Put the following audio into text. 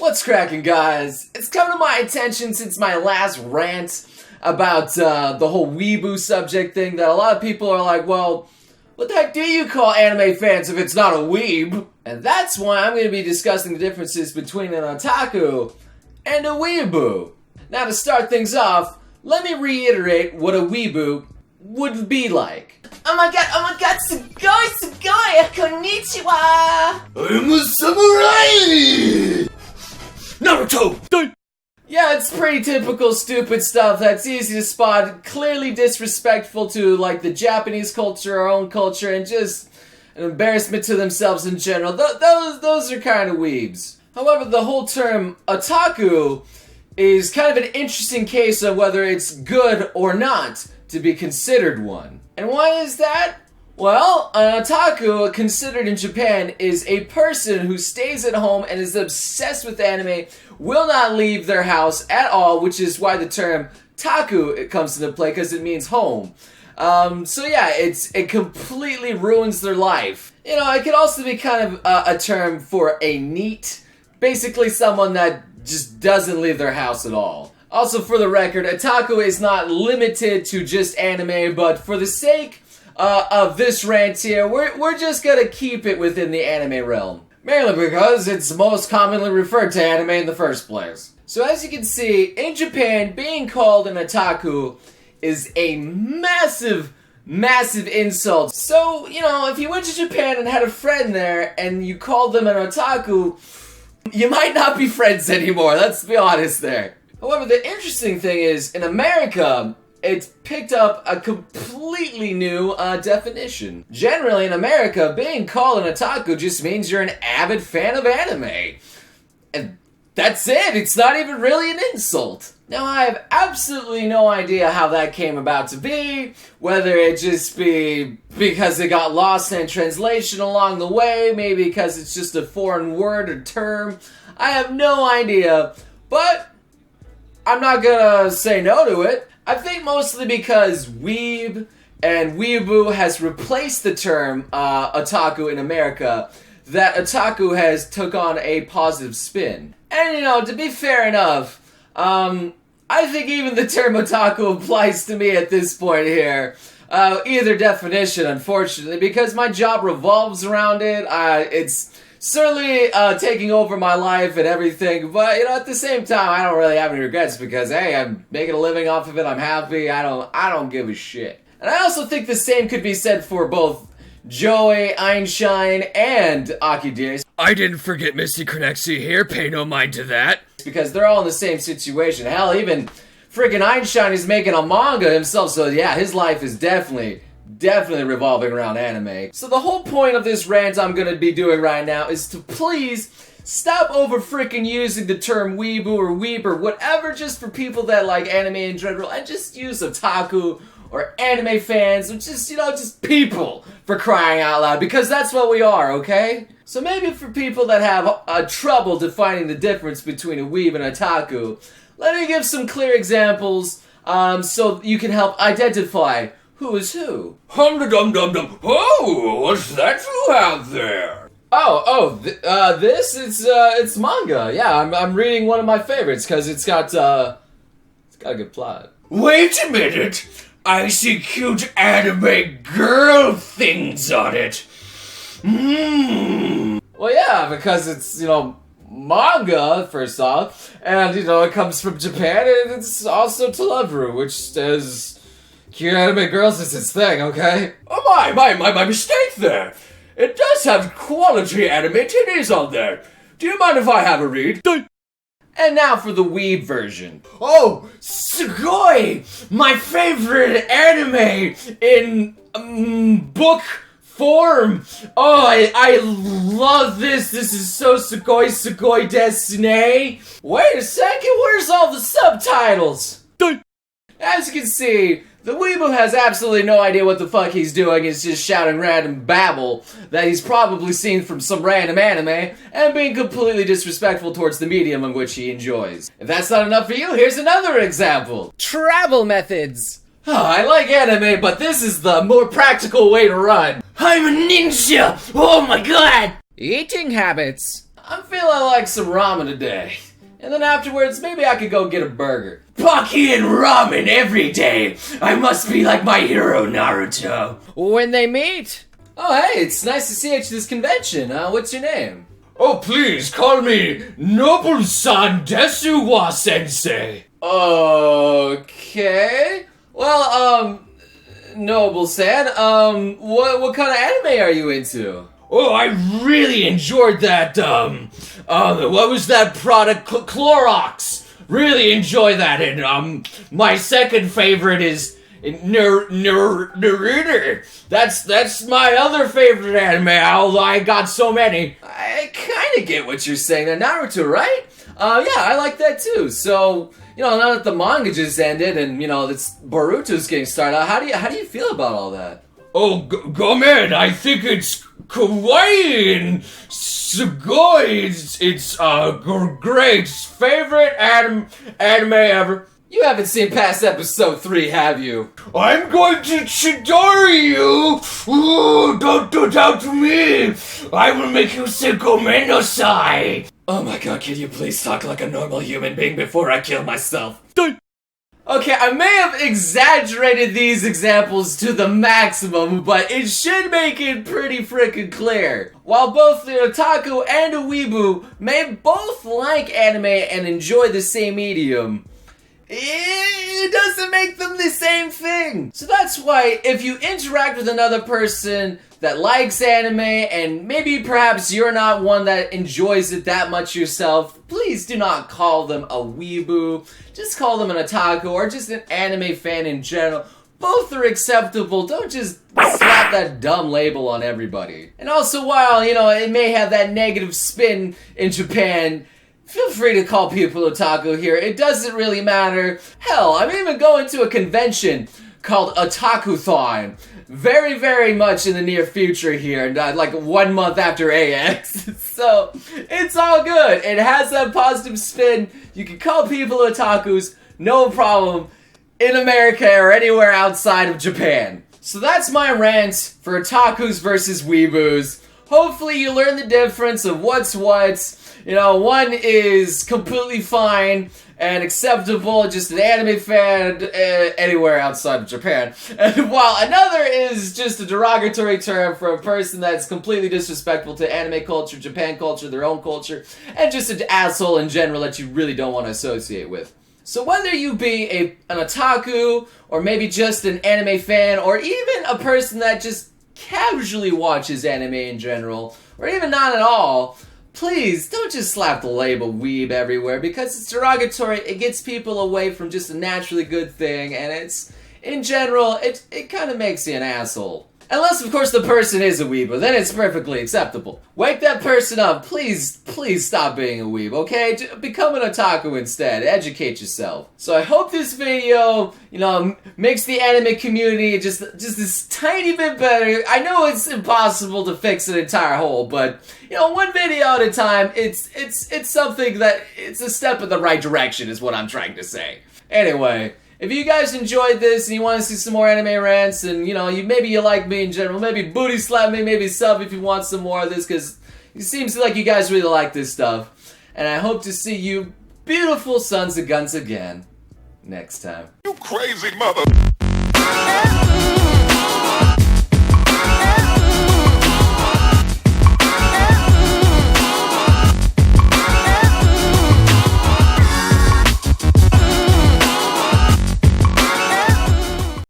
What's cracking, guys? It's come to my attention since my last rant about the whole weeaboo subject thing that a lot of people are like, well, what the heck do you call anime fans if it's not a weeb? And that's why I'm going to be discussing the differences between an otaku and a weeaboo. Now, to start things off, let me reiterate what a weeaboo would be like. Oh my god, sugoi, konnichiwa! I'm a samurai! Naruto! Yeah, it's pretty typical stupid stuff that's easy to spot, clearly disrespectful to, like, the Japanese culture, our own culture, and just an embarrassment to themselves in general. Those are kind of weebs. However, the whole term otaku is kind of an interesting case of whether it's good or not to be considered one. And why is that? Well, an otaku, considered in Japan, is a person who stays at home and is obsessed with anime, will not leave their house at all, which is why the term taku comes into play, because it means home. So yeah, it completely ruins their life. You know, it could also be kind of a term for a NEET, basically someone that just doesn't leave their house at all. Also, for the record, otaku is not limited to just anime, but for the sake of this rant here, we're just gonna keep it within the anime realm. Mainly because it's most commonly referred to anime in the first place. So as you can see, in Japan, being called an otaku is a massive insult. So, you know, if you went to Japan and had a friend there and you called them an otaku, you might not be friends anymore, let's be honest there. However, the interesting thing is, in America, it's picked up a completely new definition. Generally, in America, being called an otaku just means you're an avid fan of anime. And that's it, it's not even really an insult. Now, I have absolutely no idea how that came about to be, whether it just be because it got lost in translation along the way, maybe because it's just a foreign word or term. I have no idea, but I'm not gonna say no to it. I think mostly because weeb and weeaboo has replaced the term otaku in America, that otaku has took on a positive spin. And you know, to be fair enough, I think even the term otaku applies to me at this point here. Either definition, unfortunately, because my job revolves around it. It's certainly taking over my life and everything, but you know, at the same time, I don't really have any regrets because hey, I'm making a living off of it. I'm happy. I don't give a shit. And I also think the same could be said for both Joey, Einstein, and Akidiri. I didn't forget Misty Connexy here, pay no mind to that. Because they're all in the same situation. Hell, even freaking Einstein is making a manga himself, so yeah, his life is definitely revolving around anime. So the whole point of this rant I'm gonna be doing right now is to please stop over freaking using the term weeaboo or weeb or whatever just for people that like anime in general, and just use otaku or anime fans or just, you know, just people, for crying out loud, because that's what we are, okay? So maybe for people that have trouble defining the difference between a weeb and otaku, let me give some clear examples so you can help identify who is who. Hum-da-dum-dum-dum. Oh, what's that you have there? This it's manga. Yeah, I'm reading one of my favorites because it's got a good plot. Wait a minute. I see cute anime girl things on it. Well, yeah, because it's, you know, manga, first off, and, you know, it comes from Japan, and it's also Televeru, which is cute anime girls is its thing, okay? Oh my mistake there. It does have quality anime titties on there. Do you mind if I have a read? And now for the weeb version. Oh, sugoi! My favorite anime in book form. Oh, I love this. This is so sugoi desu. Wait a second, where's all the subtitles? As you can see, the weeaboo has absolutely no idea what the fuck he's doing. He's just shouting random babble that he's probably seen from some random anime and being completely disrespectful towards the medium in which he enjoys. If that's not enough for you, here's another example. Travel methods. Oh, I like anime, but this is the more practical way to run. I'm a ninja! Oh my god! Eating habits. I'm feeling like some ramen today. And then afterwards, maybe I could go get a burger. Pocky and ramen every day. I must be like my hero, Naruto. When they meet? Oh, hey, it's nice to see you at this convention. What's your name? Oh, please call me Nobu-san Desuwa Sensei. Okay. Well, Noble-san, what kind of anime are you into? Oh, I really enjoyed that, what was that product? Clorox. Really enjoy that, and, my second favorite is Naruto. That's my other favorite anime, although I got so many. I kinda get what you're saying there. Naruto, right? Yeah, I like that too. So, now that the manga just ended and, this Boruto's getting started, how do you feel about all that? Oh, go man, I think it's kawaii and sugoi. It's great. Favorite anime ever. You haven't seen past episode 3, have you? I'm going to Chidori you! Ooh, don't do that to me! I will make you say gomenosai! Oh my god, can you please talk like a normal human being before I kill myself? Okay, I may have exaggerated these examples to the maximum, but it should make it pretty freaking clear. While both the otaku and a weeaboo may both like anime and enjoy the same medium, it doesn't make them the same thing. So that's why if you interact with another person that likes anime and maybe perhaps you're not one that enjoys it that much yourself, please do not call them a weeaboo. Just call them an otaku or just an anime fan in general. Both are acceptable. Don't just slap that dumb label on everybody. And also, while, it may have that negative spin in Japan, feel free to call people otaku here. It doesn't really matter. Hell, I'm even going to a convention called Otaku-thon. Very, very much in the near future here, like 1 month after AX. So, it's all good. It has that positive spin. You can call people otakus, no problem, in America or anywhere outside of Japan. So that's my rant for otakus versus weeaboos. Hopefully you learn the difference of what's what. One is completely fine and acceptable, just an anime fan anywhere outside of Japan. And while another is just a derogatory term for a person that's completely disrespectful to anime culture, Japan culture, their own culture, and just an asshole in general that you really don't want to associate with. So whether you be an otaku, or maybe just an anime fan, or even a person that just casually watches anime in general, or even not at all, please, don't just slap the label weeb everywhere, because it's derogatory. It gets people away from just a naturally good thing, and in general, it kind of makes you an asshole. Unless, of course, the person is a weeb, then it's perfectly acceptable. Wake that person up. Please stop being a weeb, okay? Become an otaku instead. Educate yourself. So I hope this video, makes the anime community just this tiny bit better. I know it's impossible to fix an entire hole, but, one video at a time, it's something that, it's a step in the right direction is what I'm trying to say. Anyway, if you guys enjoyed this and you want to see some more anime rants and, maybe you like me in general, maybe booty slap me, maybe sub if you want some more of this, because it seems like you guys really like this stuff. And I hope to see you beautiful sons of guns again next time. You crazy mother...